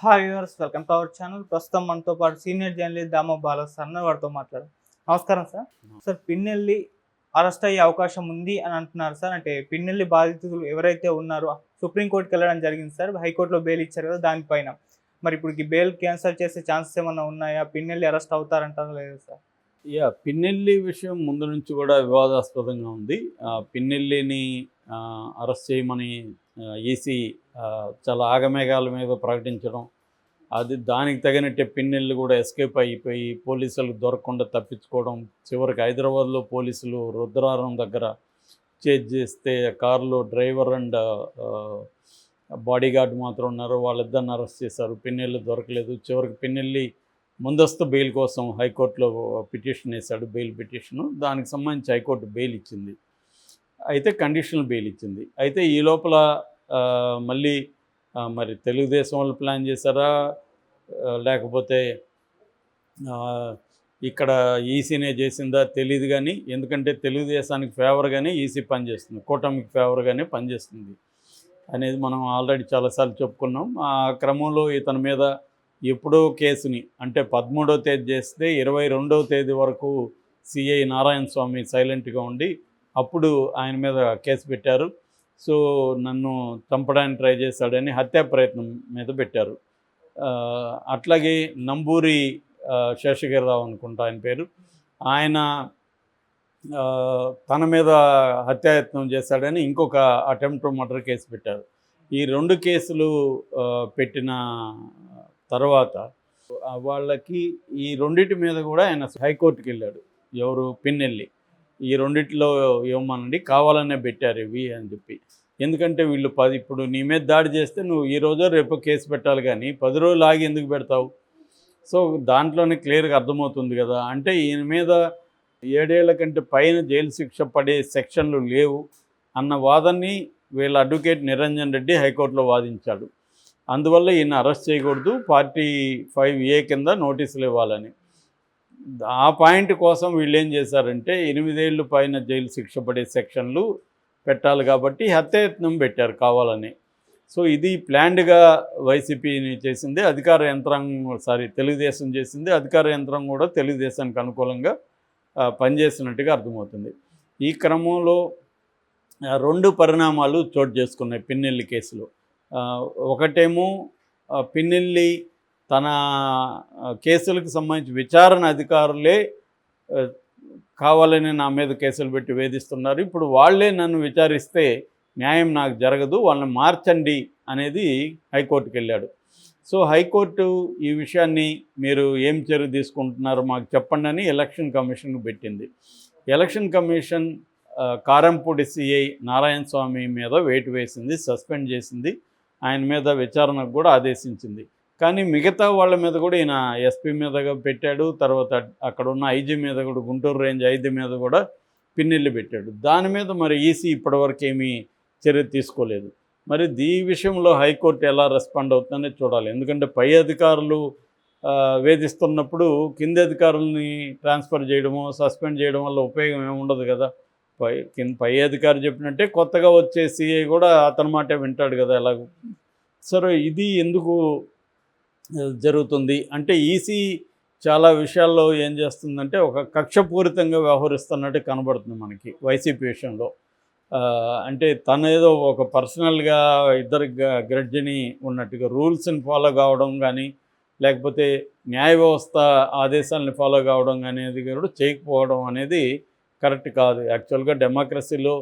Hi viewers, welcome to our channel. ప్రస్తుతం మనతో పాటు సీనియర్ జర్నలిస్ట్ దామ బాల సార్ వారితో మాట్లాడారు. నమస్కారం సార్. సార్, పిన్నెల్లి అరెస్ట్ అయ్యే అవకాశం ఉంది అని అంటున్నారు సార్. అంటే పిన్నెల్లి బాధితులు ఎవరైతే ఉన్నారో సుప్రీంకోర్టుకి వెళ్ళడం జరిగింది సార్. హైకోర్టులో బెయిల్ ఇచ్చారు కదా, దానిపైన మరి ఇప్పుడు ఈ బెయిల్ క్యాన్సిల్ చేసే ఛాన్సెస్ ఏమన్నా ఉన్నాయా? పిన్నెల్లి అరెస్ట్ అవుతారంటారా లేదా సార్? పిన్నెల్లి విషయం ముందు నుంచి కూడా వివాదాస్పదంగా ఉంది. పిన్నెల్లిని అరెస్ట్ చేయమని ఈసీ చాలా ఆగమేఘాల మీద ప్రకటించడం, దానికి తగినట్టే పిన్నెల్లి కూడా ఎస్కేప్ అయిపోయి పోలీసులకు దొరకకుండా తప్పించుకోవడం, చివరికి హైదరాబాద్లో పోలీసులు రుద్రారం దగ్గర చేజ్ చేస్తే కారులో డ్రైవర్ అండ్ బాడీ గార్డ్ మాత్రం ఉన్నారు, వాళ్ళిద్దరిని అరెస్ట్ చేశారు. పిన్నెల్లి దొరకలేదు. చివరికి పిన్నెల్లి ముందస్తు బెయిల్ కోసం హైకోర్టులో పిటిషన్ వేశాడు, బెయిల్ పిటిషను. దానికి సంబంధించి హైకోర్టు బెయిల్ ఇచ్చింది. అయితే కండిషనల్ బెయిల్ ఇచ్చింది. అయితే ఈ లోపల మళ్ళీ మరి తెలుగుదేశం వాళ్ళు ప్లాన్ చేశారా, లేకపోతే ఇక్కడ ఈసీనే చేసిందా తెలియదు. కానీ ఎందుకంటే తెలుగుదేశానికి ఫేవర్గానే ఈసీ పనిచేస్తుంది, కూటమికి ఫేవర్గానే పనిచేస్తుంది అనేది మనం ఆల్రెడీ చాలాసార్లు చెప్పుకున్నాం. ఆ క్రమంలో ఇతని మీద ఎప్పుడో కేసుని, అంటే 13వ తేదీ చేస్తే 22వ తేదీ వరకు సిఐ నారాయణ స్వామి సైలెంట్గా ఉండి అప్పుడు ఆయన మీద కేసు పెట్టారు. సో నన్ను చంపడానికి ట్రై చేశాడని హత్యా ప్రయత్నం మీద పెట్టారు. అట్లాగే నంబూరి శేషగిరిరావు అనుకుంటా ఆయన పేరు, ఆయన తన మీద హత్యాయత్నం చేశాడని ఇంకొక అటెంప్ట్ మర్డర్ కేసు పెట్టారు. ఈ 2 కేసులు పెట్టిన తర్వాత వాళ్ళకి ఈ రెండింటి మీద కూడా ఆయన హైకోర్టుకి వెళ్ళాడు. ఎవరు? పిన్నెల్లి. ఈ రెండిట్లో ఇవ్వమనండి, కావాలనే పెట్టారు ఇవి అని చెప్పి. ఎందుకంటే వీళ్ళు ఇప్పుడు నీ మీద దాడి చేస్తే నువ్వు ఈ రోజో రేపు కేసు పెట్టాలి, కానీ 10 రోజులు ఆగి ఎందుకు పెడతావు? సో దాంట్లోనే క్లియర్గా అర్థమవుతుంది కదా. అంటే ఈయన మీద 7 ఏళ్ల కంటే పైన జైలు శిక్ష పడే సెక్షన్లు లేవు అన్న వాదనని వీళ్ళ అడ్వకేట్ నిరంజన్ రెడ్డి హైకోర్టులో వాదించాడు. అందువల్ల ఈయన అరెస్ట్ చేయకూడదు, 45A కింద నోటీసులు ఇవ్వాలని. ఆ పాయింట్ కోసం వీళ్ళు ఏం చేశారంటే 8 ఏళ్ళు పైన జైలు శిక్ష పడే సెక్షన్లు పెట్టాలి కాబట్టి హత్యాయత్నం పెట్టారు కావాలని. సో ఇది ప్లాన్డ్గా వైసీపీని చేసింది, అధికార యంత్రాంగం తెలుగుదేశం చేసింది. అధికార యంత్రం కూడా తెలుగుదేశానికి అనుకూలంగా పనిచేసినట్టుగా అర్థమవుతుంది. ఈ క్రమంలో 2 పరిణామాలు చోటు చేసుకున్నాయి పిన్నెల్లి కేసులో. ఒకటేమో పిన్నెల్లి తన కేసులకు సంబంధించి విచారణ అధికారులే కావాలని నా మీద కేసులు పెట్టి వేధిస్తున్నారు, ఇప్పుడు వాళ్ళే నన్ను విచారిస్తే న్యాయం నాకు జరగదు, వాళ్ళని మార్చండి అనేది హైకోర్టుకి వెళ్ళాడు. సో హైకోర్టు ఈ విషయాన్ని మీరు ఏం చర్య తీసుకుంటున్నారో మాకు చెప్పండి అని ఎలక్షన్ కమిషన్కు పెట్టింది. Election commission Karampudi CI Narayana Swamy మీద వేటు వేసింది, సస్పెండ్ చేసింది, ఆయన మీద విచారణకు కూడా ఆదేశించింది. కానీ మిగతా వాళ్ళ మీద కూడా ఈయన ఎస్పీ మీద పెట్టాడు, తర్వాత అక్కడ ఉన్న ఐజీ మీద కూడా, గుంటూరు రేంజ్ 5 మీద కూడా పిన్నెల్లి పెట్టాడు. దాని మీద మరి ఈసీ ఇప్పటివరకు ఏమీ చర్య తీసుకోలేదు. మరి ఈ విషయంలో హైకోర్టు ఎలా రెస్పాండ్ అవుతుందనే చూడాలి. ఎందుకంటే పై అధికారులు వేధిస్తున్నప్పుడు కింది అధికారులని ట్రాన్స్ఫర్ చేయడమో సస్పెండ్ చేయడం వల్ల ఉపయోగం ఏమి ఉండదు కదా. పై అధికారి చెప్పినట్టే కొత్తగా వచ్చే సిఐ కూడా అతని మాటే వింటాడు కదా ఎలాగో. సరే, ఇది ఎందుకు జరుగుతుంది అంటే ఈసీ చాలా విషయాల్లో ఏం చేస్తుందంటే ఒక కక్షపూరితంగా వ్యవహరిస్తున్నట్టు కనబడుతుంది మనకి వైసీపీ విషయంలో. అంటే తనేదో ఒక పర్సనల్గా ఇద్దరు గ్రడ్జిని ఉన్నట్టుగా రూల్స్ని ఫాలో కావడం కానీ, లేకపోతే న్యాయ వ్యవస్థ ఆదేశాలని ఫాలో కావడం కానీ అనేది కూడా చేయకపోవడం అనేది కరెక్ట్ కాదు. యాక్చువల్గా డెమోక్రసీలో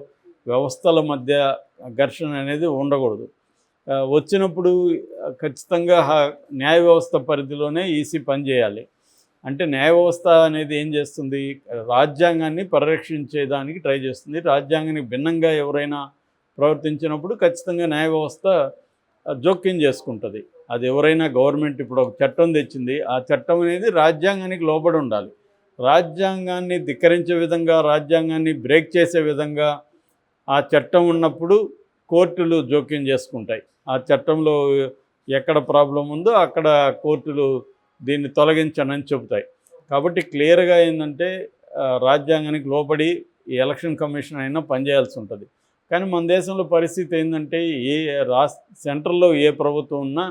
వ్యవస్థల మధ్య ఘర్షణ అనేది ఉండకూడదు. వచ్చినప్పుడు ఖచ్చితంగా న్యాయ వ్యవస్థ పరిధిలోనే ఈసీ పనిచేయాలి. అంటే న్యాయ వ్యవస్థ అనేది ఏం చేస్తుంది? రాజ్యాంగాన్ని పరిరక్షించేదానికి ట్రై చేస్తుంది. రాజ్యాంగానికి భిన్నంగా ఎవరైనా ప్రవర్తించినప్పుడు ఖచ్చితంగా న్యాయ వ్యవస్థ జోక్యం చేసుకుంటుంది. అది ఎవరైనా గవర్నమెంట్ ఇప్పుడు ఒక చట్టం తెచ్చింది, ఆ చట్టం అనేది రాజ్యాంగానికి లోబడి ఉండాలి. రాజ్యాంగాన్ని ధిక్కరించే విధంగా, రాజ్యాంగాన్ని బ్రేక్ చేసే విధంగా ఆ చట్టం ఉన్నప్పుడు కోర్టులు జోక్యం చేసుకుంటాయి. ఆ చట్టంలో ఎక్కడ ప్రాబ్లం ఉందో అక్కడ కోర్టులు దీన్ని తొలగించనని చెబుతాయి. కాబట్టి క్లియర్గా ఏంటంటే రాజ్యాంగానికి లోబడి ఈ ఎలక్షన్ కమిషన్ అయినా పనిచేయాల్సి ఉంటుంది. కానీ మన దేశంలో పరిస్థితి ఏంటంటే సెంట్రల్లో ఏ ప్రభుత్వం ఉన్నా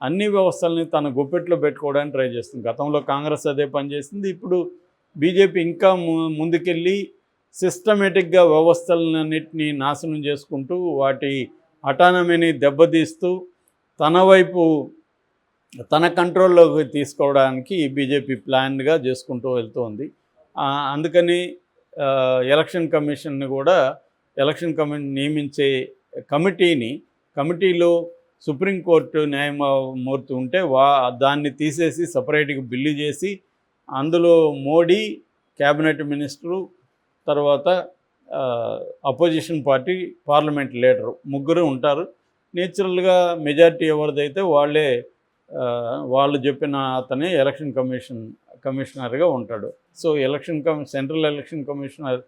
అన్ని వ్యవస్థల్ని తన గుప్పెట్లో పెట్టుకోవడానికి ట్రై చేస్తుంది. గతంలో కాంగ్రెస్ అదే పనిచేసింది. ఇప్పుడు బీజేపీ ఇంకా ముందుకెళ్ళి సిస్టమేటిక్గా వ్యవస్థలన్నింటినీ నాశనం చేసుకుంటూ వాటి అటానమీని దెబ్బతీస్తూ తన వైపు తన కంట్రోల్లోకి తీసుకోవడానికి బీజేపీ ప్లాన్గా చేసుకుంటూ వెళ్తోంది. అందుకని ఎలక్షన్ కమిషన్ని కూడా నియమించే కమిటీలో సుప్రీంకోర్టు న్యాయమూర్తి ఉంటే దాన్ని తీసేసి సపరేట్గా బిల్లు చేసి అందులో మోడీ, క్యాబినెట్ మినిస్టరు, తర్వాత అపోజిషన్ పార్టీ పార్లమెంట్ లీడరు ముగ్గురు ఉంటారు. నేచురల్గా మెజారిటీ ఎవరిదైతే వాళ్ళు చెప్పిన అతనే ఎలక్షన్ కమిషనర్గా ఉంటాడు. సో సెంట్రల్ ఎలక్షన్ కమిషనర్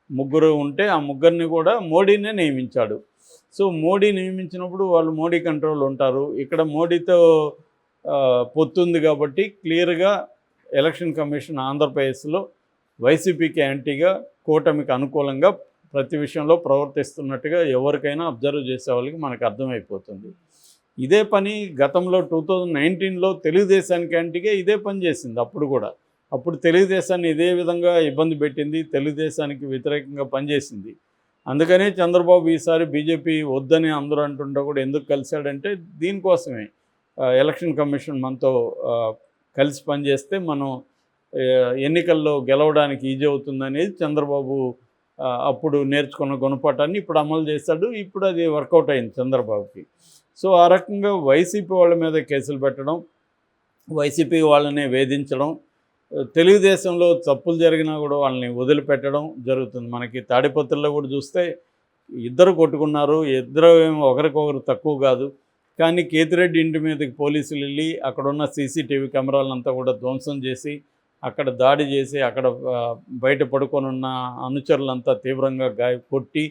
ముగ్గురు ఉంటే ఆ ముగ్గురిని కూడా మోడీనే నియమించాడు. సో మోడీ నియమించినప్పుడు వాళ్ళు మోడీ కంట్రోల్ ఉంటారు. ఇక్కడ మోడీతో పొత్తుంది కాబట్టి క్లియర్గా ఎలక్షన్ కమిషన్ ఆంధ్రప్రదేశ్లో వైసీపీకి యాంటీగా, కూటమికి అనుకూలంగా ప్రతి విషయంలో ప్రవర్తిస్తున్నట్టుగా ఎవరికైనా అబ్జర్వ్ చేసే వాళ్ళకి మనకు అర్థమైపోతుంది. ఇదే పని గతంలో 2019లో తెలుగుదేశానికి యాంటీగా ఇదే పని చేసింది. అప్పుడు తెలుగుదేశాన్ని ఇదే విధంగా ఇబ్బంది పెట్టింది, తెలుగుదేశానికి వ్యతిరేకంగా పనిచేసింది. అందుకనే చంద్రబాబు ఈసారి బీజేపీ వద్దని అందరూ అంటుంటే కూడా ఎందుకు కలిశాడంటే దీనికోసమే. ఎలక్షన్ కమిషన్ మనతో కలిసి పనిచేస్తే మనం ఎన్నికల్లో గెలవడానికి ఈజీ అవుతుందనేది చంద్రబాబు అప్పుడు నేర్చుకున్న గుణపాఠాన్ని ఇప్పుడు అమలు చేశాడు. ఇప్పుడు అది వర్కౌట్ అయింది చంద్రబాబుకి. సో ఆ రకంగా వైసీపీ వాళ్ళ మీద కేసులు పెట్టడం, వైసీపీ వాళ్ళని వేధించడం, తెలుగుదేశంలో తప్పులు జరిగినా కూడా వాళ్ళని వదిలిపెట్టడం జరుగుతుంది. మనకి తాడిపత్రిలో కూడా చూస్తే ఇద్దరు కొట్టుకున్నారు, ఇద్దరు ఒకరికొకరు తక్కువ కాదు. కానీ కేతిరెడ్డి ఇంటి మీదకి పోలీసులు వెళ్ళి అక్కడున్న సీసీటీవీ కెమెరాలంతా కూడా ధ్వంసం చేసి అక్కడ దాడి చేసి అక్కడ బయట పడుకొని ఉన్న అనుచరులంతా తీవ్రంగా కొట్టి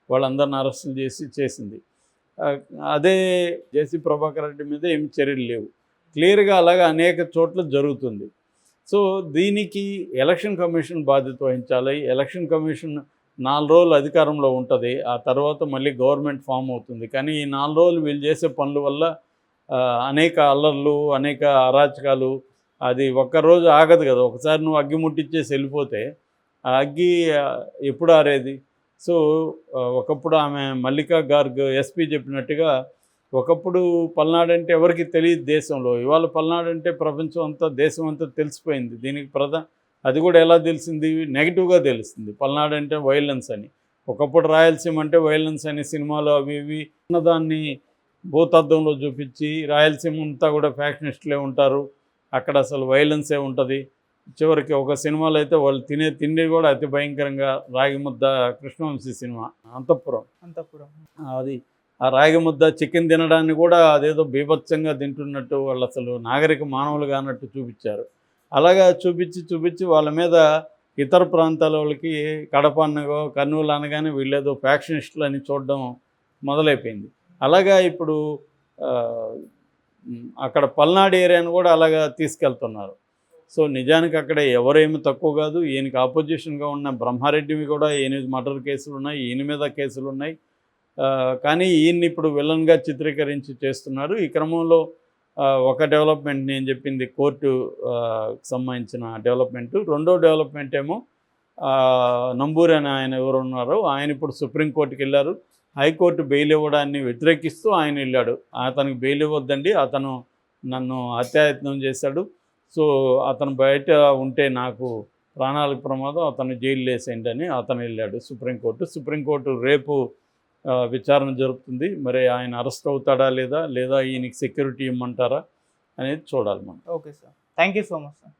వాళ్ళందరిని అరెస్టులు చేసింది. అదే జేసీ ప్రభాకర్ రెడ్డి మీద ఏమి చర్యలు లేవు. క్లియర్గా అలాగా అనేక చోట్ల జరుగుతుంది. సో దీనికి ఎలక్షన్ కమిషన్ బాధ్యత వహించాలి. ఎలక్షన్ కమిషన్ 4 రోజులు అధికారంలో ఉంటుంది. ఆ తర్వాత మళ్ళీ గవర్నమెంట్ ఫామ్ అవుతుంది. కానీ ఈ 4 రోజులు వీళ్ళు చేసే పనుల వల్ల అనేక అల్లర్లు, అనేక అరాచకాలు, అది ఒక్కరోజు ఆగదు కదా. ఒకసారి నువ్వు అగ్గి ముట్టించేసి వెళ్ళిపోతే ఆ అగ్గి ఎప్పుడు ఆరేది? సో ఒకప్పుడు ఆమె మల్లికా గార్గ్ ఎస్పీ చెప్పినట్టుగా ఒకప్పుడు పల్నాడు అంటే ఎవరికి తెలియదు దేశంలో. ఇవాళ పల్నాడు అంటే ప్రపంచం అంతా, దేశం అంతా తెలిసిపోయింది. దీనికి అది కూడా ఎలా తెలిసింది? నెగిటివ్గా తెలుస్తుంది. పల్నాడు అంటే వైలెన్స్ అని. ఒకప్పుడు రాయలసీమ అంటే వైలెన్స్ అని సినిమాలు అవి ఇవి ఉన్నదాన్ని భూతద్దంలో చూపించి రాయలసీమ అంతా కూడా ఫ్యాక్షనిస్టులే ఉంటారు, అక్కడ అసలు వైలెన్సే ఉంటుంది. చివరికి ఒక సినిమాలో అయితే వాళ్ళు తినే తిండి కూడా అతి భయంకరంగా, రాగిముద్ద, కృష్ణవంశీ సినిమా అంతఃపురం, అది ఆ రాగిముద్ద చికెన్ తినడాన్ని కూడా అదేదో బీభత్సంగా తింటున్నట్టు, వాళ్ళు అసలు నాగరిక మానవులుగా అన్నట్టు చూపించారు. అలాగా చూపించి వాళ్ళ మీద ఇతర ప్రాంతాల వాళ్ళకి కడప అనగో కర్నూలు అనగానే వీళ్ళేదో ఫ్యాక్షనిస్టులు అని చూడడం మొదలైపోయింది. అలాగా ఇప్పుడు అక్కడ పల్నాడు ఏరియాను కూడా అలాగా తీసుకెళ్తున్నారు. సో నిజానికి అక్కడ ఎవరేమి తక్కువ కాదు. ఈయనకి ఆపోజిషన్గా ఉన్న బ్రహ్మారెడ్డివి కూడా 8 మర్డర్ కేసులు ఉన్నాయి, ఈయన మీద కేసులు ఉన్నాయి. కానీ ఈయన్ని ఇప్పుడు విలన్గా చిత్రీకరించి చేస్తున్నారు. ఈ క్రమంలో ఒక డెవలప్మెంట్ నేను చెప్పింది కోర్టు సంబంధించిన డెవలప్మెంటు. రెండో డెవలప్మెంట్ ఏమో నంబూరి అని ఆయన ఎవరు ఉన్నారో ఆయన ఇప్పుడు సుప్రీంకోర్టుకి వెళ్ళారు. హైకోర్టు బెయిల్ ఇవ్వడాన్ని వ్యతిరేకిస్తూ ఆయన వెళ్ళాడు. అతనికి బెయిల్ ఇవ్వద్దండి, అతను నన్ను హత్యాయత్నం చేశాడు, సో అతను బయట ఉంటే నాకు ప్రాణాలకు ప్రమాదం, అతను జైలు వేసేయండి అని అతను వెళ్ళాడు సుప్రీంకోర్టు రేపు విచారణ జరుపుతుంది. మరి ఆయన అరెస్ట్ అవుతాడా లేదా ఈయనకి సెక్యూరిటీ ఇమ్మంటారా అనేది చూడాలి మనం. Okay sir, thank you so much sir.